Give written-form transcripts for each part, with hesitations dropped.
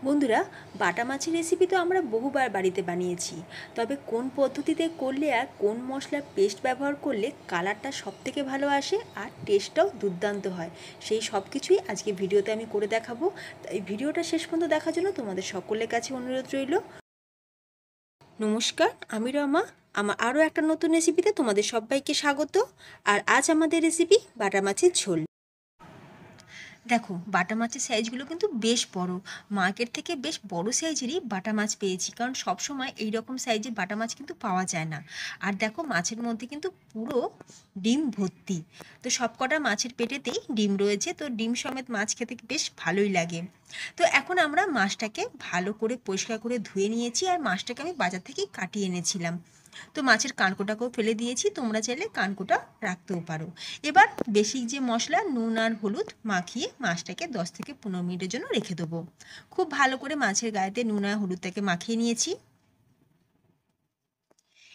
বন্ধুরা, বাটা মাছের রেসিপি তো আমরা বহুবার বাড়িতে বানিয়েছি। তবে কোন পদ্ধতিতে করলে আর কোন মশলার পেস্ট ব্যবহার করলে কালারটা সবথেকে ভালো আসে আর টেস্টটাও দুর্দান্ত হয়, সেই সব কিছুই আজকে ভিডিওতে আমি করে দেখাবো। তাই ভিডিওটা শেষ পর্যন্ত দেখার জন্য তোমাদের সকলের কাছে অনুরোধ রইল। নমস্কার, আমি রমা। আমার আরও একটা নতুন রেসিপিতে তোমাদের সবাইকে স্বাগত। আর আজ আমাদের রেসিপি বাটা মাছের ঝোল। দেখো, বাটা মাছের সাইজগুলো কিন্তু বেশ বড়। মার্কেট থেকে বেশ বড় সাইজেরই বাটা মাছ পেয়েছি, কারণ সবসময় এই রকম সাইজের বাটা মাছ কিন্তু পাওয়া যায় না। আর দেখো, মাছের মধ্যে কিন্তু পুরো ডিম ভর্তি। তো সবকটা মাছের পেটেতেই ডিম রয়েছে, তো ডিম সমেত মাছ খেতে বেশ ভালোই লাগে। তো এখন আমরা মাছটাকে ভালো করে পরিষ্কার করে ধুয়ে নিয়েছি, আর মাছটাকে আমি বাজার থেকেই কাটিয়ে এনেছিলাম। তো মাছের কানকোটাকেও ফেলে দিয়েছি, তোমরা চাইলে কানকোটা রাখতেও পারো। এবার বেসিক যে মশলা নুন আর হলুদ মাখিয়ে মাছটাকে 10 থেকে 15 মিনিটের জন্য রেখে দেবো। খুব ভালো করে মাছের গায়েতে নুন আর হলুদটাকে মাখিয়ে নিয়েছি।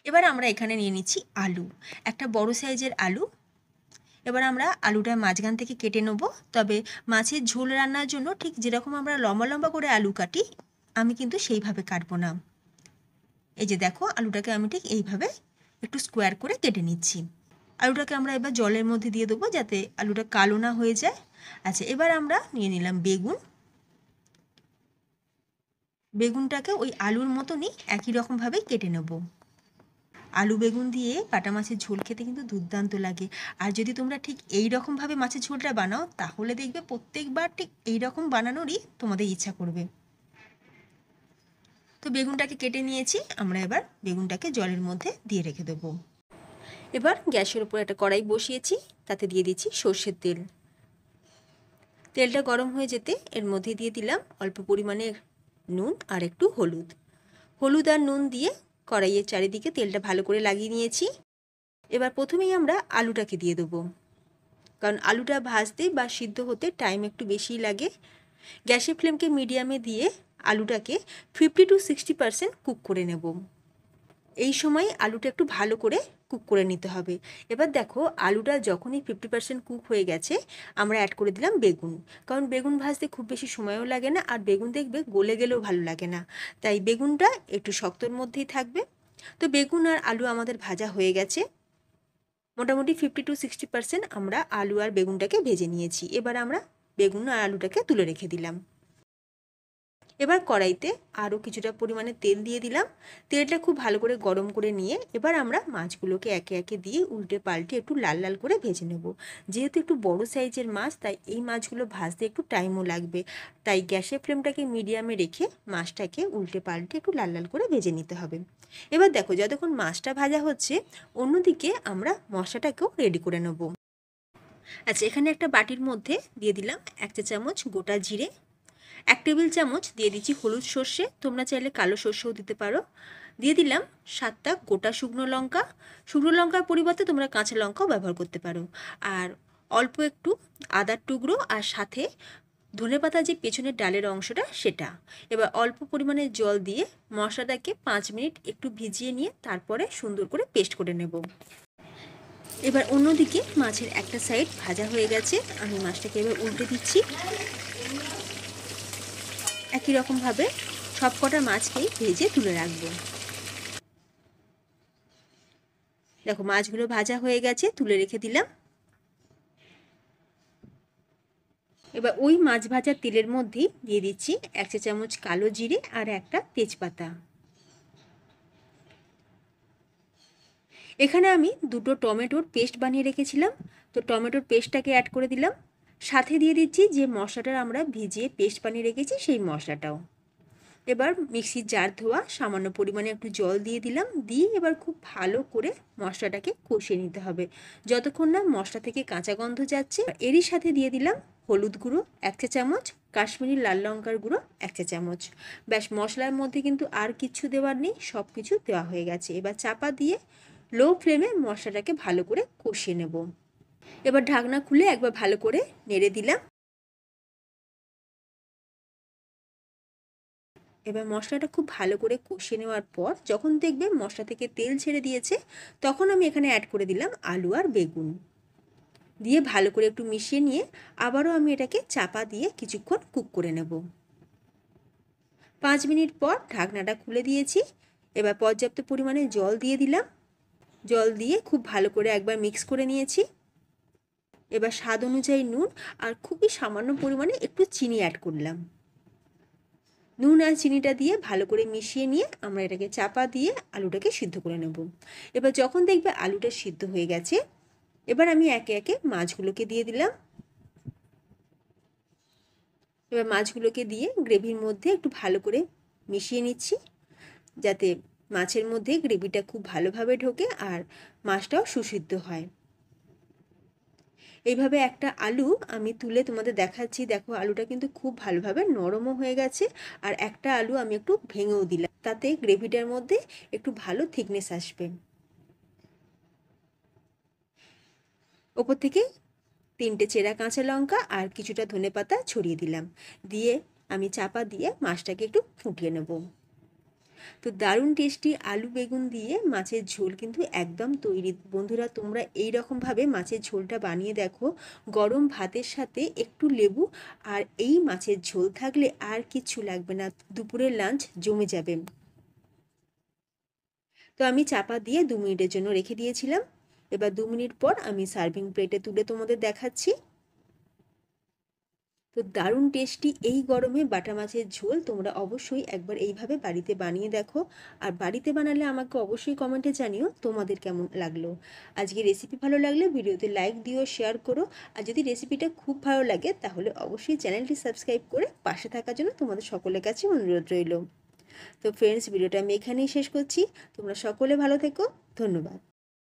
এবার আমরা এখানে নিয়ে নিচ্ছি আলু, একটা বড় সাইজের আলু। এবার আমরা আলুটা মাঝখান থেকে কেটে নেব। তবে মাছের ঝোল রান্নার জন্য ঠিক যেরকম আমরা লম্বা লম্বা করে আলু কাটি, আমি কিন্তু সেইভাবে কাটবো না। এই যে দেখো, আলুটাকে আমি ঠিক এইভাবে একটু স্কোয়ার করে কেটে নিচ্ছি। আলুটাকে আমরা এবার জলের মধ্যে দিয়ে দেবো, যাতে আলুটা কালো না হয়ে যায়। আচ্ছা, এবার আমরা নিয়ে নিলাম বেগুন। বেগুনটাকে ওই আলুর মতনই একই রকমভাবে কেটে নেব। আলু বেগুন দিয়ে বাটা মাছের ঝোল খেতে কিন্তু দুর্দান্ত লাগে। আর যদি তোমরা ঠিক এই রকমভাবে মাছের ঝোলটা বানাও, তাহলে দেখবে প্রত্যেকবার ঠিক এই রকম বানানোরই তোমাদের ইচ্ছা করবে। তো বেগুনটাকে কেটে নিয়েছি, আমরা এবার বেগুনটাকে জলের মধ্যে দিয়ে রেখে দেবো। এবার গ্যাসের উপর একটা কড়াই বসিয়েছি, তাতে দিয়ে দিচ্ছি সর্ষের তেল। তেলটা গরম হয়ে যেতে এর মধ্যে দিয়ে দিলাম অল্প পরিমাণে নুন আর একটু হলুদ। হলুদ আর নুন দিয়ে কড়াইয়ের চারিদিকে তেলটা ভালো করে লাগিয়ে নিয়েছি। এবার প্রথমেই আমরা আলুটাকে দিয়ে দেবো, কারণ আলুটা ভাজতে বা সিদ্ধ হতে টাইম একটু বেশিই লাগে। গ্যাসের ফ্লেমকে মিডিয়ামে দিয়ে আলুটাকে 50 to 60% কুক করে নেব। এই সময় আলুটা একটু ভালো করে কুক করে নিতে হবে। এবার দেখো, আলুটা যখনই 50% কুক হয়ে গেছে, আমরা অ্যাড করে দিলাম বেগুন। কারণ বেগুন ভাজতে খুব বেশি সময়ও লাগে না, আর বেগুন দেখবে গলে গেলেও ভালো লাগে না। তাই বেগুনটা একটু শক্তর মধ্যেই থাকবে। তো বেগুন আর আলু আমাদের ভাজা হয়ে গেছে। মোটামুটি 50 to 60% আমরা আলু আর বেগুনটাকে ভেজে নিয়েছি। এবার আমরা বেগুন আর আলুটাকে তুলে রেখে দিলাম। এবার কড়াইতে আরও কিছুটা পরিমাণে তেল দিয়ে দিলাম। তেলটা খুব ভালো করে গরম করে নিয়ে এবার আমরা মাছগুলোকে একে একে দিয়ে উল্টে পাল্টে একটু লাল লাল করে ভেজে নেব। যেহেতু একটু বড় সাইজের মাছ, তাই এই মাছগুলো ভাজতে একটু টাইমও লাগবে। তাই গ্যাসের ফ্লেমটাকে মিডিয়ামে রেখে মাছটাকে উল্টে পাল্টে একটু লাল লাল করে ভেজে নিতে হবে। এবার দেখো, যতক্ষণ মাছটা ভাজা হচ্ছে, অন্যদিকে আমরা মশলাটাকেও রেডি করে নেব। আচ্ছা, এখানে একটা বাটির মধ্যে দিয়ে দিলাম 1 চা চামচ গোটা জিরে। 1 টেবিল চামচ দিয়ে দিচ্ছি হলুদ সর্ষে, তোমরা চাইলে কালো সর্ষেও দিতে পারো। দিয়ে দিলাম 7টা গোটা শুকনো লঙ্কা। শুকনো লঙ্কার পরিবর্তে তোমরা কাঁচা লঙ্কাও ব্যবহার করতে পারো। আর অল্প একটু আদার টুকরো, আর সাথে ধনেপাতা যে পেছনের ডালের অংশটা সেটা। এবার অল্প পরিমাণে জল দিয়ে মশলাটাকে 5 মিনিট একটু ভিজিয়ে নিয়ে তারপরে সুন্দর করে পেস্ট করে নেব। এবার অন্যদিকে মাছের একটা সাইড ভাজা হয়ে গেছে, আমি মাছটাকে এবার উল্টে দিচ্ছি। একই রকমভাবে সব কটা মাছকেই ভেজে তুলে রাখবো। দেখো, মাছগুলো ভাজা হয়ে গেছে, তুলে রেখে দিলাম। এবার ওই মাছ ভাজার তেলের মধ্যেই দিয়ে দিচ্ছি 1 চা চামচ কালো জিরে আর একটা তেজপাতা। এখানে আমি 2টো টমেটোর পেস্ট বানিয়ে রেখেছিলাম, তো টমেটোর পেস্টটাকে অ্যাড করে দিলাম। সাথে দিয়ে দিচ্ছি যে মশলাটা আমরা ভিজিয়ে পেস্ট বানিয়ে রেখেছি, সেই মশলাটাও। এবার মিক্সির জার ধোয়া সামান্য পরিমাণে একটু জল দিয়ে দিলাম, দিয়ে এবার খুব ভালো করে মশলাটাকে কষিয়ে নিতে হবে যতক্ষণ না মশলা থেকে কাঁচা গন্ধ যাচ্ছে। এরই সাথে দিয়ে দিলাম হলুদ গুঁড়ো 1 চা চামচ, কাশ্মীরি লাল লঙ্কার গুঁড়ো 1 চা চামচ। ব্যাস, মশলার মধ্যে কিন্তু আর কিছু দেওয়ার নেই, সব কিছু দেওয়া হয়ে গেছে। এবার চাপা দিয়ে লো ফ্লেমে মশলাটাকে ভালো করে কষিয়ে নেব। এবার ঢাকনা খুলে একবার ভালো করে নেড়ে দিলাম। এবার মশলাটা খুব ভালো করে কষিয়ে নেওয়ার পর যখন দেখবে মশলা থেকে তেল ছেড়ে দিয়েছে, তখন আমি এখানে অ্যাড করে দিলাম আলু আর বেগুন। দিয়ে ভালো করে একটু মিশিয়ে নিয়ে আবারও আমি এটাকে চাপা দিয়ে কিছুক্ষণ কুক করে নেব। 5 মিনিট পর ঢাকনাটা খুলে দিয়েছি। এবার পর্যাপ্ত পরিমাণে জল দিয়ে দিলাম। জল দিয়ে খুব ভালো করে একবার মিক্স করে নিয়েছি। এবার স্বাদ অনুযায়ী নুন আর খুবই সামান্য পরিমাণে একটু চিনি অ্যাড করলাম। নুন আর চিনিটা দিয়ে ভালো করে মিশিয়ে নিয়ে আমরা এটাকে চাপা দিয়ে আলুটাকে সিদ্ধ করে নেব। এবার যখন দেখবে আলুটা সিদ্ধ হয়ে গেছে, এবার আমি একে একে মাছগুলোকে দিয়ে দিলাম। এবার মাছগুলোকে দিয়ে গ্রেভির মধ্যে একটু ভালো করে মিশিয়ে নিচ্ছি, যাতে মাছের মধ্যে গ্রেভিটা খুব ভালোভাবে ঢোকে আর মাছটাও সুসিদ্ধ হয়। এইভাবে একটা আলু আমি তুলে তোমাদের দেখাচ্ছি। দেখো আলুটা কিন্তু খুব ভালোভাবে নরমও হয়ে গেছে, আর একটা আলু আমি একটু ভেঙেও দিলাম, তাতে গ্রেভিটার মধ্যে একটু ভালো থিকনেস আসবে। ওপর থেকে 3টে চেরা কাঁচা লঙ্কা আর কিছুটা ধনেপাতা ছড়িয়ে দিলাম। দিয়ে আমি চাপা দিয়ে মাছটাকে একটু ফুটিয়ে নেব। তো দারুণ টেস্টি আলু বেগুন দিয়ে মাছের ঝোল কিন্তু একদম তৈরি। বন্ধুরা, তোমরা এই রকমভাবে মাছের ঝোলটা বানিয়ে দেখো। গরম ভাতের সাথে একটু লেবু আর এই মাছের ঝোল থাকলে আর কিচ্ছু লাগবে না, দুপুরের লাঞ্চ জমে যাবে। তো আমি চাপা দিয়ে 2 মিনিটের জন্য রেখে দিয়েছিলাম। এবার 2 মিনিট পর আমি সার্ভিং প্লেটে তুলে তোমাদের দেখাচ্ছি। তো দারুণ টেস্টি এই গরমে বাটা মাছের ঝোল তোমরা অবশ্যই একবার এইভাবে বাড়িতে বানিয়ে দেখো। আর বাড়িতে বানালে আমাকে অবশ্যই কমেন্টে জানিও তোমাদের কেমন লাগলো। আজকে রেসিপি ভালো লাগলে ভিডিওতে লাইক দিও, শেয়ার করো। আর যদি রেসিপিটা খুব ভালো লাগে তাহলে অবশ্যই চ্যানেলটি সাবস্ক্রাইব করে পাশে থাকার জন্য তোমাদের সকলের কাছে অনুরোধ রইল। তো ফ্রেন্ডস, ভিডিওটা আমি এখানেই শেষ করছি। তোমরা সকলে ভালো থেকো। ধন্যবাদ।